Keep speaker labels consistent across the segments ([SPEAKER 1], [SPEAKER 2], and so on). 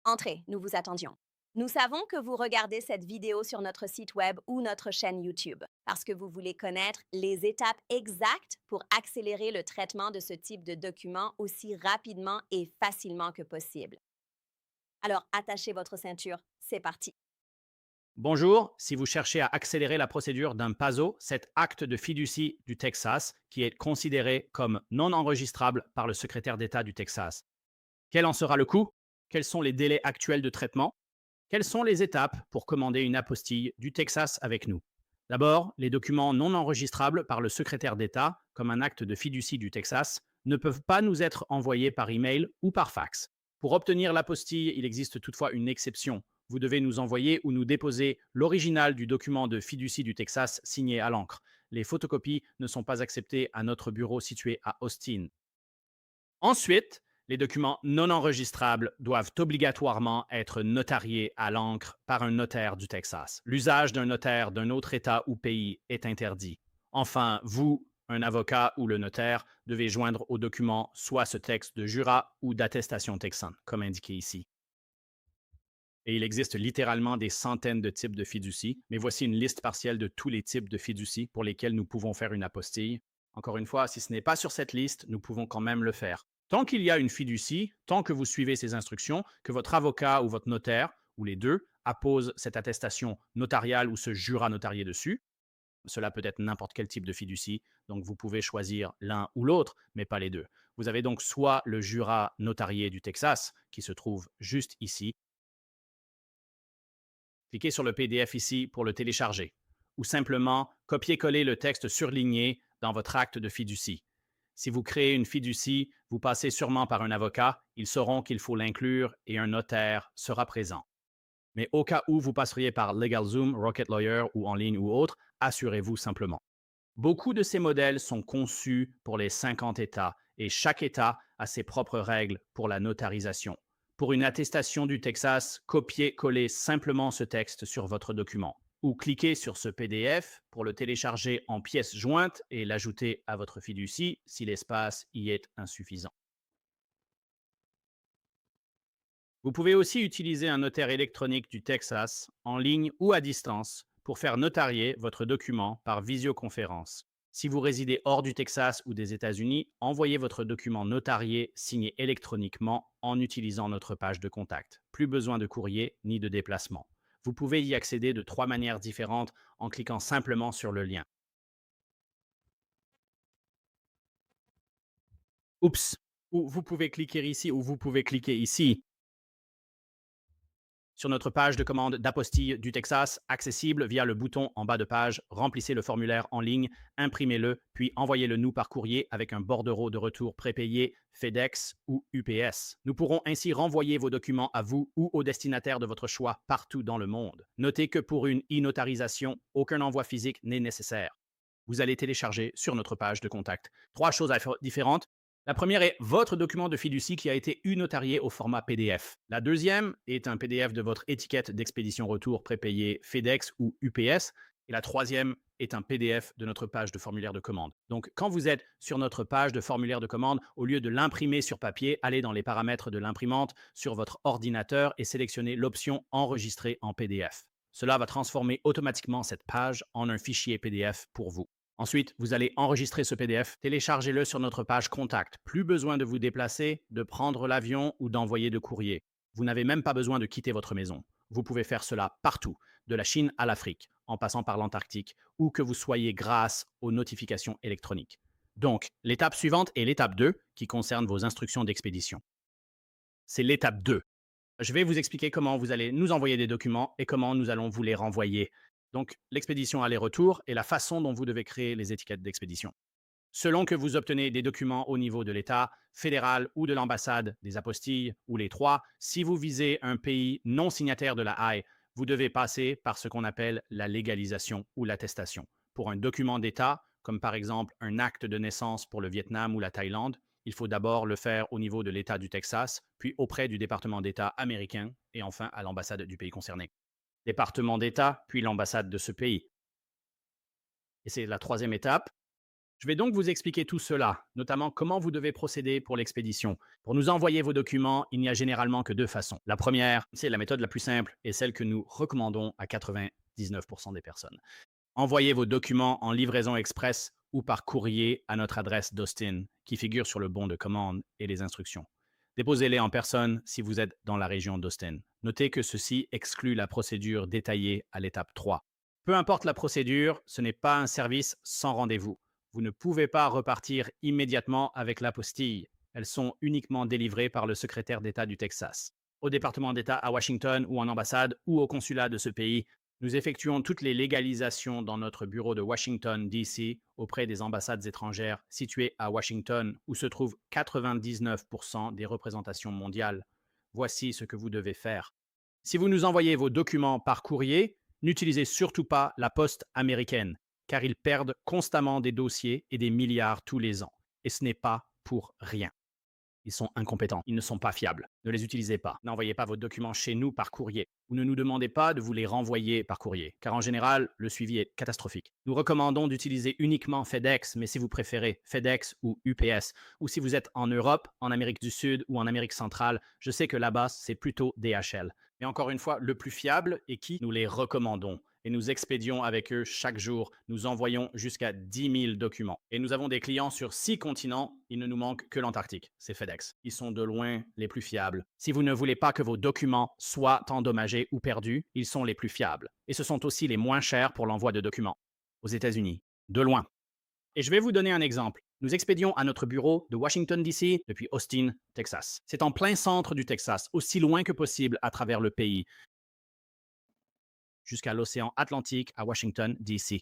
[SPEAKER 1] Entrez, nous vous attendions. Nous savons que vous regardez cette vidéo sur notre site web ou notre chaîne YouTube parce que vous voulez connaître les étapes exactes pour accélérer le traitement de ce type de document aussi rapidement et facilement que possible. Alors, attachez votre ceinture, c'est parti.
[SPEAKER 2] Bonjour, si vous cherchez à accélérer la procédure d'un PASO, cet acte de fiducie du Texas, qui est considéré comme non enregistrable par le secrétaire d'État du Texas. Quel en sera le coût? Quels sont les délais actuels de traitement? Quelles sont les étapes pour commander une apostille du Texas avec nous? D'abord, les documents non enregistrables par le secrétaire d'État, comme un acte de fiducie du Texas, ne peuvent pas nous être envoyés par email ou par fax. Pour obtenir l'apostille, il existe toutefois une exception. Vous devez nous envoyer ou nous déposer l'original du document de fiducie du Texas signé à l'encre. Les photocopies ne sont pas acceptées à notre bureau situé à Austin. Ensuite, les documents non enregistrables doivent obligatoirement être notariés à l'encre par un notaire du Texas. L'usage d'un notaire d'un autre État ou pays est interdit. Enfin, vous, un avocat ou le notaire, devez joindre au document soit ce texte de jurat ou d'attestation texane, comme indiqué ici. Et il existe littéralement des centaines de types de fiducie, mais voici une liste partielle de tous les types de fiducie pour lesquels nous pouvons faire une apostille. Encore une fois, si ce n'est pas sur cette liste, nous pouvons quand même le faire. Tant qu'il y a une fiducie, tant que vous suivez ces instructions, que votre avocat ou votre notaire, ou les deux, appose cette attestation notariale ou ce jurat notarié dessus, cela peut être n'importe quel type de fiducie, donc vous pouvez choisir l'un ou l'autre, mais pas les deux. Vous avez donc soit le jurat notarié du Texas, qui se trouve juste ici, cliquez sur le PDF ici pour le télécharger ou simplement copier-coller le texte surligné dans votre acte de fiducie. Si vous créez une fiducie, vous passez sûrement par un avocat, ils sauront qu'il faut l'inclure et un notaire sera présent. Mais au cas où vous passeriez par LegalZoom, Rocket Lawyer ou en ligne ou autre, assurez-vous simplement. Beaucoup de ces modèles sont conçus pour les 50 États et chaque État a ses propres règles pour la notarisation. Pour une attestation du Texas, copiez-collez simplement ce texte sur votre document ou cliquez sur ce PDF pour le télécharger en pièces jointes et l'ajouter à votre fiducie si l'espace y est insuffisant. Vous pouvez aussi utiliser un notaire électronique du Texas en ligne ou à distance pour faire notarier votre document par visioconférence. Si vous résidez hors du Texas ou des États-Unis, envoyez votre document notarié signé électroniquement en utilisant notre page de contact. Plus besoin de courrier ni de déplacement. Vous pouvez y accéder de trois manières différentes en cliquant simplement sur le lien. Oups! Ou vous pouvez cliquer ici ou vous pouvez cliquer ici sur notre page de commande d'apostille du Texas, accessible via le bouton en bas de page. Remplissez le formulaire en ligne, imprimez-le, puis envoyez-le nous par courrier avec un bordereau de retour prépayé, FedEx ou UPS. Nous pourrons ainsi renvoyer vos documents à vous ou au destinataire de votre choix partout dans le monde. Notez que pour une e-notarisation, aucun envoi physique n'est nécessaire. Vous allez télécharger sur notre page de contact. Trois choses différentes. La première est votre document de fiducie qui a été unotarié au format PDF. La deuxième est un PDF de votre étiquette d'expédition retour prépayée FedEx ou UPS. Et la troisième est un PDF de notre page de formulaire de commande. Donc, quand vous êtes sur notre page de formulaire de commande, au lieu de l'imprimer sur papier, allez dans les paramètres de l'imprimante sur votre ordinateur et sélectionnez l'option Enregistrer en PDF. Cela va transformer automatiquement cette page en un fichier PDF pour vous. Ensuite, vous allez enregistrer ce PDF, téléchargez-le sur notre page Contact. Plus besoin de vous déplacer, de prendre l'avion ou d'envoyer de courrier. Vous n'avez même pas besoin de quitter votre maison. Vous pouvez faire cela partout, de la Chine à l'Afrique, en passant par l'Antarctique, où que vous soyez grâce aux notifications électroniques. Donc, l'étape suivante est l'étape 2, qui concerne vos instructions d'expédition. C'est l'étape 2. Je vais vous expliquer comment vous allez nous envoyer des documents et comment nous allons vous les renvoyer. Donc, l'expédition aller-retour et la façon dont vous devez créer les étiquettes d'expédition. Selon que vous obtenez des documents au niveau de l'État, fédéral ou de l'ambassade, des apostilles ou les trois, si vous visez un pays non signataire de la HAI, vous devez passer par ce qu'on appelle la légalisation ou l'attestation. Pour un document d'État, comme par exemple un acte de naissance pour le Vietnam ou la Thaïlande, il faut d'abord le faire au niveau de l'État du Texas, puis auprès du département d'État américain et enfin à l'ambassade du pays concerné. Département d'État, puis l'ambassade de ce pays. Et c'est la troisième étape. Je vais donc vous expliquer tout cela, notamment comment vous devez procéder pour l'expédition. Pour nous envoyer vos documents, il n'y a généralement que deux façons. La première, c'est la méthode la plus simple et celle que nous recommandons à 99% des personnes. Envoyez vos documents en livraison express ou par courrier à notre adresse d'Austin, qui figure sur le bon de commande et les instructions. Déposez-les en personne si vous êtes dans la région d'Austin. Notez que ceci exclut la procédure détaillée à l'étape 3. Peu importe la procédure, ce n'est pas un service sans rendez-vous. Vous ne pouvez pas repartir immédiatement avec l'apostille. Elles sont uniquement délivrées par le secrétaire d'État du Texas. Au département d'État à Washington ou en ambassade ou au consulat de ce pays, nous effectuons toutes les légalisations dans notre bureau de Washington, D.C., auprès des ambassades étrangères situées à Washington, où se trouvent 99% des représentations mondiales. Voici ce que vous devez faire. Si vous nous envoyez vos documents par courrier, n'utilisez surtout pas la poste américaine, car ils perdent constamment des dossiers et des milliards tous les ans. Et ce n'est pas pour rien. Ils sont incompétents, ils ne sont pas fiables. Ne les utilisez pas. N'envoyez pas vos documents chez nous par courrier. Ou ne nous demandez pas de vous les renvoyer par courrier, car en général, le suivi est catastrophique. Nous recommandons d'utiliser uniquement FedEx, mais si vous préférez FedEx ou UPS, ou si vous êtes en Europe, en Amérique du Sud ou en Amérique centrale, je sais que là-bas, c'est plutôt DHL. Mais encore une fois, le plus fiable est qui nous les recommandons et nous expédions avec eux chaque jour. Nous envoyons jusqu'à 10 000 documents. Et nous avons des clients sur 6 continents. Il ne nous manque que l'Antarctique. C'est FedEx. Ils sont de loin les plus fiables. Si vous ne voulez pas que vos documents soient endommagés ou perdus, ils sont les plus fiables. Et ce sont aussi les moins chers pour l'envoi de documents. Aux États-Unis. De loin. Et je vais vous donner un exemple. Nous expédions à notre bureau de Washington, D.C. depuis Austin, Texas. C'est en plein centre du Texas, aussi loin que possible à travers le pays, jusqu'à l'océan Atlantique à Washington, D.C.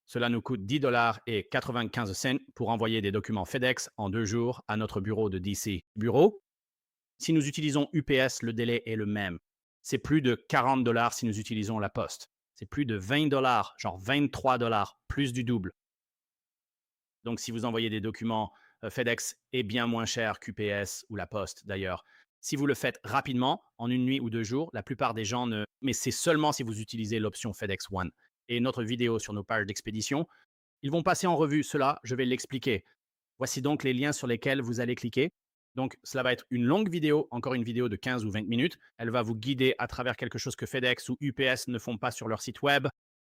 [SPEAKER 2] Cela nous coûte 10 dollars et 95 cents pour envoyer des documents FedEx en 2 jours à notre bureau de D.C. Bureau, si nous utilisons UPS, le délai est le même. C'est plus de 40 dollars si nous utilisons la poste. C'est plus de 20 dollars, genre 23 dollars, plus du double. Donc, si vous envoyez des documents, FedEx est bien moins cher qu'UPS ou la poste d'ailleurs. Si vous le faites rapidement, en une nuit ou 2 jours, la plupart des gens ne... Mais c'est seulement si vous utilisez l'option FedEx One. Et notre vidéo sur nos pages d'expédition, ils vont passer en revue cela, je vais l'expliquer. Voici donc les liens sur lesquels vous allez cliquer. Donc, cela va être une longue vidéo, encore une vidéo de 15 ou 20 minutes. Elle va vous guider à travers quelque chose que FedEx ou UPS ne font pas sur leur site web.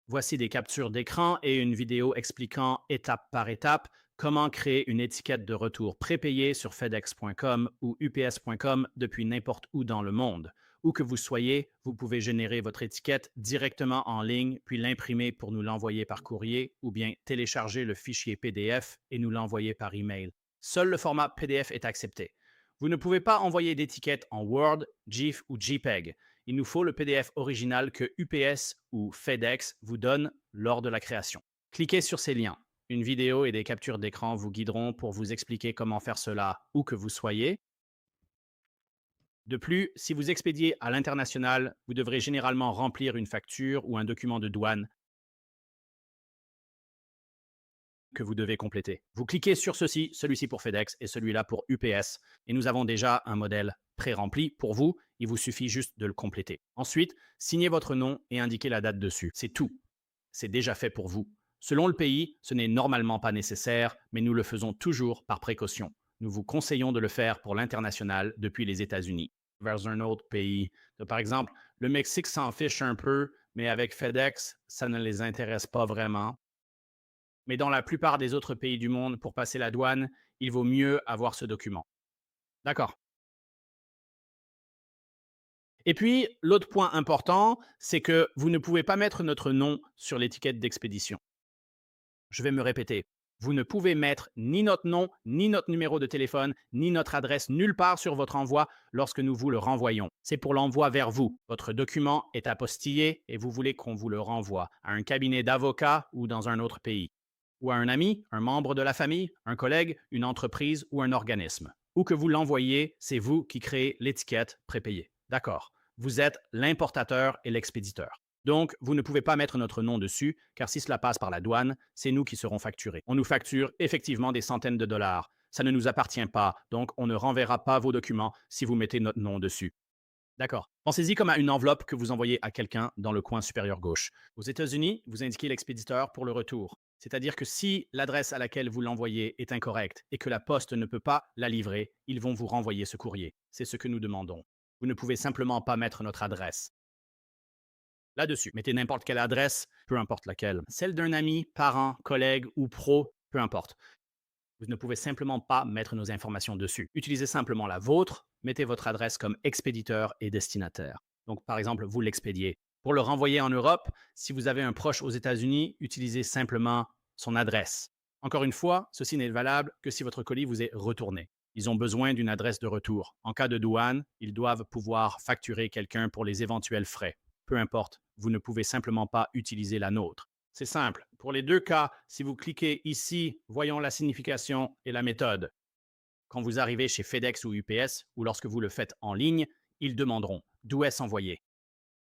[SPEAKER 2] Voici des captures d'écran et une vidéo expliquant étape par étape comment créer une étiquette de retour prépayée sur fedex.com ou ups.com depuis n'importe où dans le monde. Où que vous soyez, vous pouvez générer votre étiquette directement en ligne, puis l'imprimer pour nous l'envoyer par courrier ou bien télécharger le fichier PDF et nous l'envoyer par email. Seul le format PDF est accepté. Vous ne pouvez pas envoyer d'étiquette en Word, GIF ou JPEG. Il nous faut le PDF original que UPS ou FedEx vous donne lors de la création. Cliquez sur ces liens. Une vidéo et des captures d'écran vous guideront pour vous expliquer comment faire cela où que vous soyez. De plus, si vous expédiez à l'international, vous devrez généralement remplir une facture ou un document de douane que vous devez compléter. Vous cliquez sur ceci, celui-ci pour FedEx et celui-là pour UPS, et nous avons déjà un modèle pré-rempli pour vous. Il vous suffit juste de le compléter. Ensuite, signez votre nom et indiquez la date dessus. C'est tout. C'est déjà fait pour vous. Selon le pays, ce n'est normalement pas nécessaire, mais nous le faisons toujours par précaution. Nous vous conseillons de le faire pour l'international depuis les États-Unis vers un autre pays. Par exemple, le Mexique s'en fiche un peu, mais avec FedEx, ça ne les intéresse pas vraiment. Mais dans la plupart des autres pays du monde, pour passer la douane, il vaut mieux avoir ce document. D'accord. Et puis, l'autre point important, c'est que vous ne pouvez pas mettre notre nom sur l'étiquette d'expédition. Je vais me répéter. Vous ne pouvez mettre ni notre nom, ni notre numéro de téléphone, ni notre adresse nulle part sur votre envoi lorsque nous vous le renvoyons. C'est pour l'envoi vers vous. Votre document est apostillé et vous voulez qu'on vous le renvoie à un cabinet d'avocats ou dans un autre pays, ou à un ami, un membre de la famille, un collègue, une entreprise ou un organisme. Où que vous l'envoyez, c'est vous qui créez l'étiquette prépayée. D'accord. Vous êtes l'importateur et l'expéditeur. Donc, vous ne pouvez pas mettre notre nom dessus, car si cela passe par la douane, c'est nous qui serons facturés. On nous facture effectivement des centaines de dollars. Ça ne nous appartient pas, donc on ne renverra pas vos documents si vous mettez notre nom dessus. D'accord. Pensez-y comme à une enveloppe que vous envoyez à quelqu'un dans le coin supérieur gauche. Aux États-Unis, vous indiquez l'expéditeur pour le retour. C'est-à-dire que si l'adresse à laquelle vous l'envoyez est incorrecte et que la poste ne peut pas la livrer, ils vont vous renvoyer ce courrier. C'est ce que nous demandons. Vous ne pouvez simplement pas mettre notre adresse là-dessus. Mettez n'importe quelle adresse, peu importe laquelle. Celle d'un ami, parent, collègue ou pro, peu importe. Vous ne pouvez simplement pas mettre nos informations dessus. Utilisez simplement la vôtre, mettez votre adresse comme expéditeur et destinataire. Donc, par exemple, vous l'expédiez. Pour le renvoyer en Europe, si vous avez un proche aux États-Unis, utilisez simplement son adresse. Encore une fois, ceci n'est valable que si votre colis vous est retourné. Ils ont besoin d'une adresse de retour. En cas de douane, ils doivent pouvoir facturer quelqu'un pour les éventuels frais. Peu importe, vous ne pouvez simplement pas utiliser la nôtre. C'est simple. Pour les deux cas, si vous cliquez ici, voyons la signification et la méthode. Quand vous arrivez chez FedEx ou UPS, ou lorsque vous le faites en ligne, ils demanderont d'où est-ce envoyé.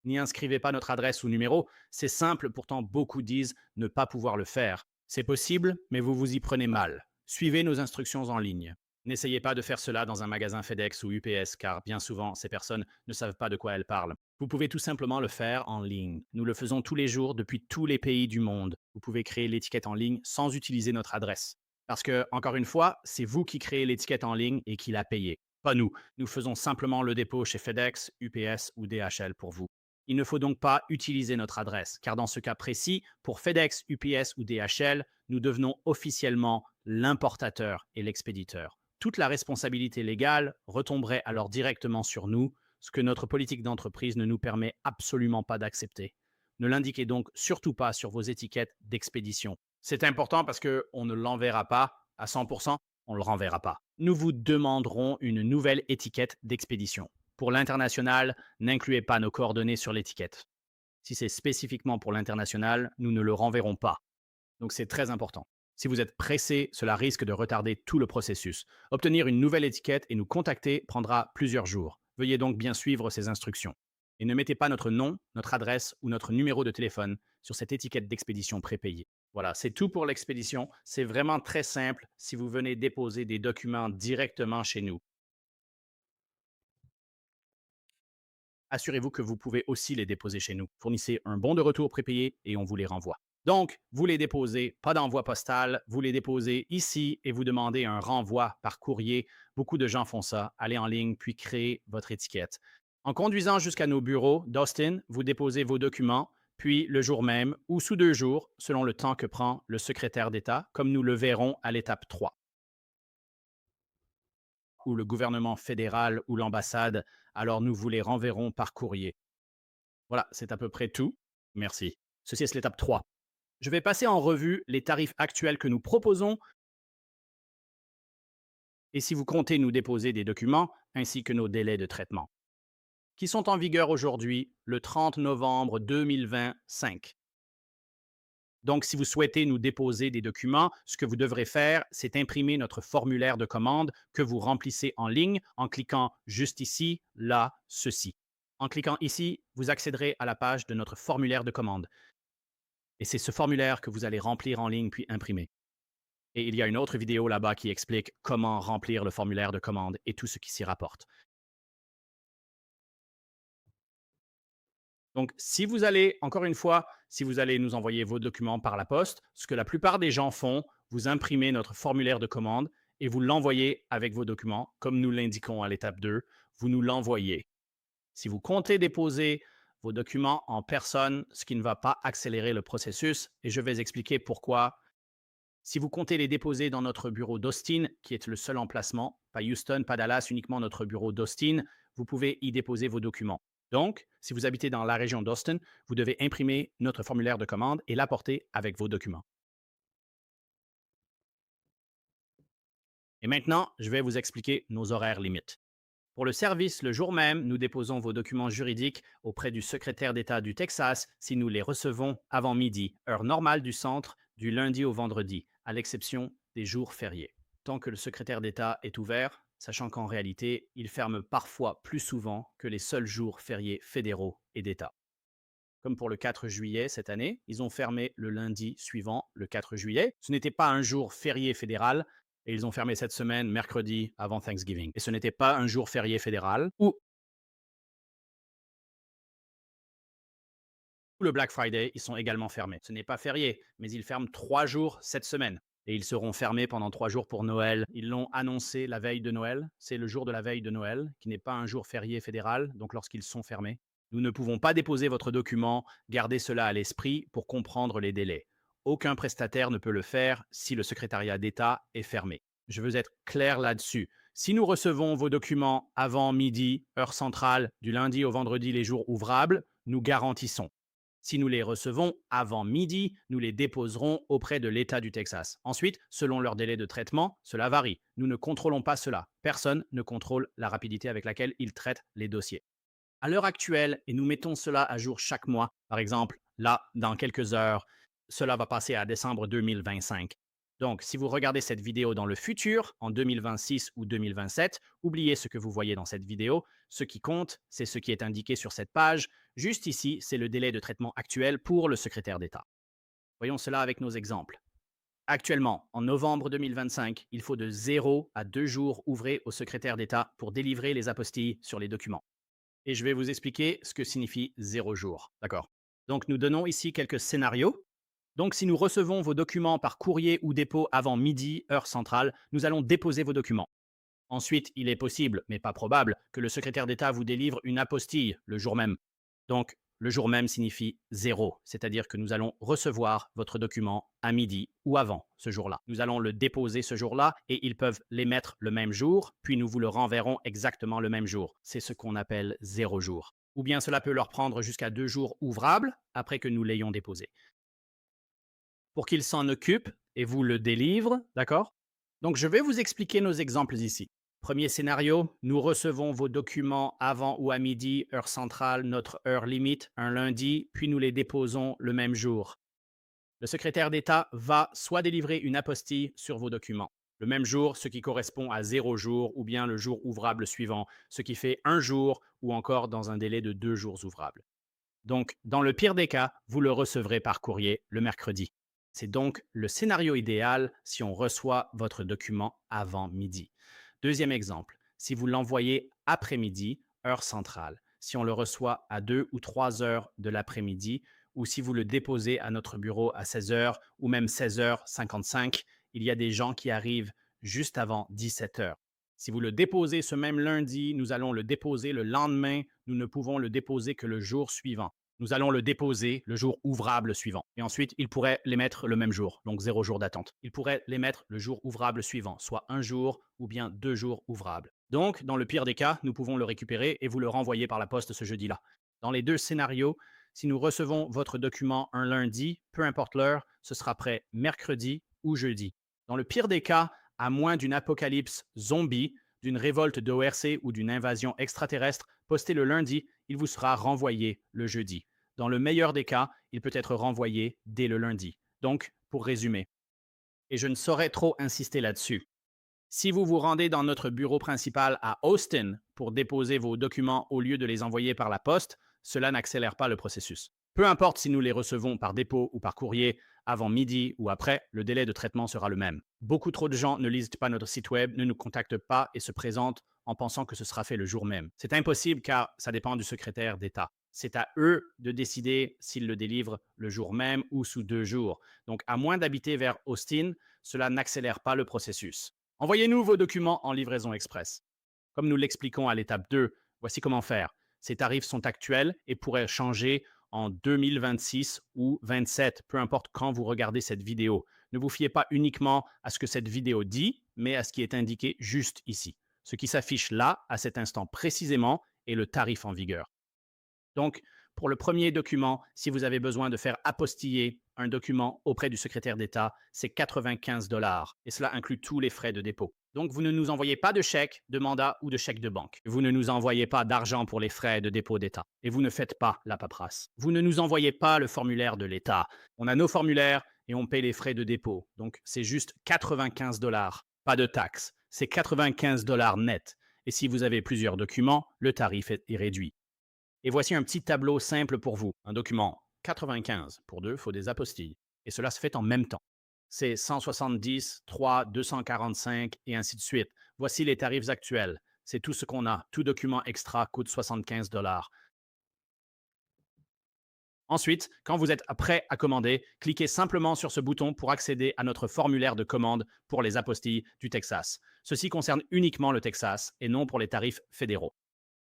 [SPEAKER 2] N'y inscrivez pas notre adresse ou numéro, c'est simple, pourtant beaucoup disent ne pas pouvoir le faire. C'est possible, mais vous vous y prenez mal. Suivez nos instructions en ligne. N'essayez pas de faire cela dans un magasin FedEx ou UPS, car bien souvent, ces personnes ne savent pas de quoi elles parlent. Vous pouvez tout simplement le faire en ligne. Nous le faisons tous les jours depuis tous les pays du monde. Vous pouvez créer l'étiquette en ligne sans utiliser notre adresse. Parce que, encore une fois, c'est vous qui créez l'étiquette en ligne et qui la payez. Pas nous. Nous faisons simplement le dépôt chez FedEx, UPS ou DHL pour vous. Il ne faut donc pas utiliser notre adresse, car dans ce cas précis, pour FedEx, UPS ou DHL, nous devenons officiellement l'importateur et l'expéditeur. Toute la responsabilité légale retomberait alors directement sur nous, ce que notre politique d'entreprise ne nous permet absolument pas d'accepter. Ne l'indiquez donc surtout pas sur vos étiquettes d'expédition. C'est important parce qu'on ne l'enverra pas à 100%, on ne le renverra pas. Nous vous demanderons une nouvelle étiquette d'expédition. Pour l'international, n'incluez pas nos coordonnées sur l'étiquette. Si c'est spécifiquement pour l'international, nous ne le renverrons pas. Donc c'est très important. Si vous êtes pressé, cela risque de retarder tout le processus. Obtenir une nouvelle étiquette et nous contacter prendra plusieurs jours. Veuillez donc bien suivre ces instructions. Et ne mettez pas notre nom, notre adresse ou notre numéro de téléphone sur cette étiquette d'expédition prépayée. Voilà, c'est tout pour l'expédition. C'est vraiment très simple si vous venez déposer des documents directement chez nous. Assurez-vous que vous pouvez aussi les déposer chez nous. Fournissez un bon de retour prépayé et on vous les renvoie. Donc, vous les déposez, pas d'envoi postal, vous les déposez ici et vous demandez un renvoi par courrier. Beaucoup de gens font ça. Allez en ligne puis créez votre étiquette. En conduisant jusqu'à nos bureaux d'Austin, vous déposez vos documents, puis le jour même ou sous 2 jours, selon le temps que prend le secrétaire d'État, comme nous le verrons à l'étape 3, ou le gouvernement fédéral ou l'ambassade, alors nous vous les renverrons par courrier. Voilà, c'est à peu près tout. Merci. Ceci est l'étape 3. Je vais passer en revue les tarifs actuels que nous proposons et si vous comptez nous déposer des documents, ainsi que nos délais de traitement, qui sont en vigueur aujourd'hui, le 30 novembre 2025. Donc, si vous souhaitez nous déposer des documents, ce que vous devrez faire, c'est imprimer notre formulaire de commande que vous remplissez en ligne en cliquant juste ici, là, ceci. En cliquant ici, vous accéderez à la page de notre formulaire de commande. Et c'est ce formulaire que vous allez remplir en ligne puis imprimer. Et il y a une autre vidéo là-bas qui explique comment remplir le formulaire de commande et tout ce qui s'y rapporte. Donc, si vous allez, encore une fois, si vous allez nous envoyer vos documents par la poste, ce que la plupart des gens font, vous imprimez notre formulaire de commande et vous l'envoyez avec vos documents, comme nous l'indiquons à l'étape 2, vous nous l'envoyez. Si vous comptez déposer vos documents en personne, ce qui ne va pas accélérer le processus, et je vais expliquer pourquoi. Si vous comptez les déposer dans notre bureau d'Austin, qui est le seul emplacement, pas Houston, pas Dallas, uniquement notre bureau d'Austin, vous pouvez y déposer vos documents. Donc, si vous habitez dans la région d'Austin, vous devez imprimer notre formulaire de commande et l'apporter avec vos documents. Et maintenant, je vais vous expliquer nos horaires limites. Pour le service, le jour même, nous déposons vos documents juridiques auprès du secrétaire d'État du Texas si nous les recevons avant midi, heure normale du centre, du lundi au vendredi, à l'exception des jours fériés. Tant que le secrétaire d'État est ouvert, sachant qu'en réalité, il ferme parfois plus souvent que les seuls jours fériés fédéraux et d'État. Comme pour le 4 juillet cette année, ils ont fermé le lundi suivant, le 4 juillet. Ce n'était pas un jour férié fédéral, et ils ont fermé cette semaine, mercredi, avant Thanksgiving. Et ce n'était pas un jour férié fédéral, ou Le Black Friday, ils sont également fermés. Ce n'est pas férié, mais ils ferment 3 jours cette semaine. Et ils seront fermés pendant 3 jours pour Noël. Ils l'ont annoncé la veille de Noël. C'est le jour de la veille de Noël, qui n'est pas un jour férié fédéral, donc lorsqu'ils sont fermés. Nous ne pouvons pas déposer votre document, gardez cela à l'esprit pour comprendre les délais. Aucun prestataire ne peut le faire si le secrétariat d'État est fermé. Je veux être clair là-dessus. Si nous recevons vos documents avant midi, heure centrale, du lundi au vendredi les jours ouvrables, nous garantissons. Si nous les recevons avant midi, nous les déposerons auprès de l'État du Texas. Ensuite, selon leur délai de traitement, cela varie. Nous ne contrôlons pas cela. Personne ne contrôle la rapidité avec laquelle ils traitent les dossiers. À l'heure actuelle, et nous mettons cela à jour chaque mois, par exemple, là, dans quelques heures, cela va passer à décembre 2025. Donc, si vous regardez cette vidéo dans le futur, en 2026 ou 2027, oubliez ce que vous voyez dans cette vidéo. Ce qui compte, c'est ce qui est indiqué sur cette page. Juste ici, c'est le délai de traitement actuel pour le secrétaire d'État. Voyons cela avec nos exemples. Actuellement, en novembre 2025, il faut de 0 à 2 jours ouvrés au secrétaire d'État pour délivrer les apostilles sur les documents. Et je vais vous expliquer ce que signifie 0 jour. D'accord. Donc, nous donnons ici quelques scénarios. Donc, si nous recevons vos documents par courrier ou dépôt avant midi, heure centrale, nous allons déposer vos documents. Ensuite, il est possible, mais pas probable, que le secrétaire d'État vous délivre une apostille le jour même. Donc, le jour même signifie 0, c'est-à-dire que nous allons recevoir votre document à midi ou avant ce jour-là. Nous allons le déposer ce jour-là et ils peuvent l'émettre le même jour, puis nous vous le renverrons exactement le même jour. C'est ce qu'on appelle 0 jour. Ou bien cela peut leur prendre jusqu'à 2 jours ouvrables après que nous l'ayons déposé. Pour qu'ils s'en occupent et vous le délivrent, d'accord? Donc, je vais vous expliquer nos exemples ici. Premier scénario, nous recevons vos documents avant ou à midi, heure centrale, notre heure limite, un lundi, puis nous les déposons le même jour. Le secrétaire d'État va soit délivrer une apostille sur vos documents, le même jour, ce qui correspond à 0 jour, ou bien le jour ouvrable suivant, ce qui fait 1 jour, ou encore dans un délai de 2 jours ouvrables. Donc, dans le pire des cas, vous le recevrez par courrier le mercredi. C'est donc le scénario idéal si on reçoit votre document avant midi. Deuxième exemple, si vous l'envoyez après-midi, heure centrale, si on le reçoit à 2 ou 3 heures de l'après-midi, ou si vous le déposez à notre bureau à 16 heures ou même 16h55, il y a des gens qui arrivent juste avant 17 heures. Si vous le déposez ce même lundi, nous allons le déposer le lendemain. Nous ne pouvons le déposer que le jour suivant. Nous allons le déposer le jour ouvrable suivant. Et ensuite, il pourrait l'émettre le même jour, donc 0 jour d'attente. Il pourrait l'émettre le jour ouvrable suivant, soit 1 jour ou bien 2 jours ouvrables. Donc, dans le pire des cas, nous pouvons le récupérer et vous le renvoyer par la poste ce jeudi-là. Dans les deux scénarios, si nous recevons votre document un lundi, peu importe l'heure, ce sera prêt mercredi ou jeudi. Dans le pire des cas, à moins d'une apocalypse zombie, d'une révolte d'ORC ou d'une invasion extraterrestre, posté le lundi, il vous sera renvoyé le jeudi. Dans le meilleur des cas, il peut être renvoyé dès le lundi. Donc, pour résumer, et je ne saurais trop insister là-dessus, si vous vous rendez dans notre bureau principal à Austin pour déposer vos documents au lieu de les envoyer par la poste, cela n'accélère pas le processus. Peu importe si nous les recevons par dépôt ou par courrier, avant midi ou après, le délai de traitement sera le même. Beaucoup trop de gens ne lisent pas notre site web, ne nous contactent pas et se présentent en pensant que ce sera fait le jour même. C'est impossible car ça dépend du secrétaire d'État. C'est à eux de décider s'ils le délivrent le jour même ou sous 2 jours. Donc, à moins d'habiter vers Austin, cela n'accélère pas le processus. Envoyez-nous vos documents en livraison express. Comme nous l'expliquons à l'étape 2, voici comment faire. Ces tarifs sont actuels et pourraient changer en 2026 ou 27, peu importe quand vous regardez cette vidéo. Ne vous fiez pas uniquement à ce que cette vidéo dit, mais à ce qui est indiqué juste ici. Ce qui s'affiche là, à cet instant précisément, est le tarif en vigueur. Donc, pour le premier document, si vous avez besoin de faire apostiller un document auprès du secrétaire d'État, c'est 95 $ et cela inclut tous les frais de dépôt. Donc, vous ne nous envoyez pas de chèque, de mandat ou de chèque de banque. Vous ne nous envoyez pas d'argent pour les frais de dépôt d'État. Et vous ne faites pas la paperasse. Vous ne nous envoyez pas le formulaire de l'État. On a nos formulaires et on paye les frais de dépôt. Donc, c'est juste 95 $, pas de taxes. C'est 95 $ net. Et si vous avez plusieurs documents, le tarif est réduit. Et voici un petit tableau simple pour vous. Un document 95. Pour 2, il faut des apostilles. Et cela se fait en même temps. C'est 170, 3, 245 et ainsi de suite. Voici les tarifs actuels. C'est tout ce qu'on a. Tout document extra coûte 75 $. Ensuite, quand vous êtes prêt à commander, cliquez simplement sur ce bouton pour accéder à notre formulaire de commande pour les apostilles du Texas. Ceci concerne uniquement le Texas et non pour les tarifs fédéraux,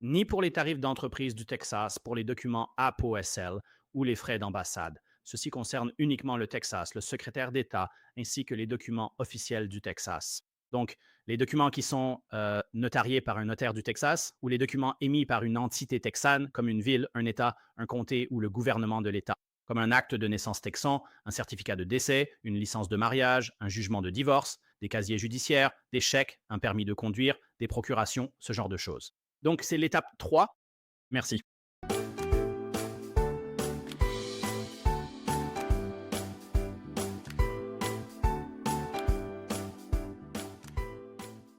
[SPEAKER 2] ni pour les tarifs d'entreprise du Texas pour les documents APOSL ou les frais d'ambassade. Ceci concerne uniquement le Texas, le secrétaire d'État, ainsi que les documents officiels du Texas. Donc, les documents qui sont notariés par un notaire du Texas ou les documents émis par une entité texane, comme une ville, un État, un comté ou le gouvernement de l'État, comme un acte de naissance texan, un certificat de décès, une licence de mariage, un jugement de divorce, des casiers judiciaires, des chèques, un permis de conduire, des procurations, ce genre de choses. Donc, c'est l'étape 3. Merci.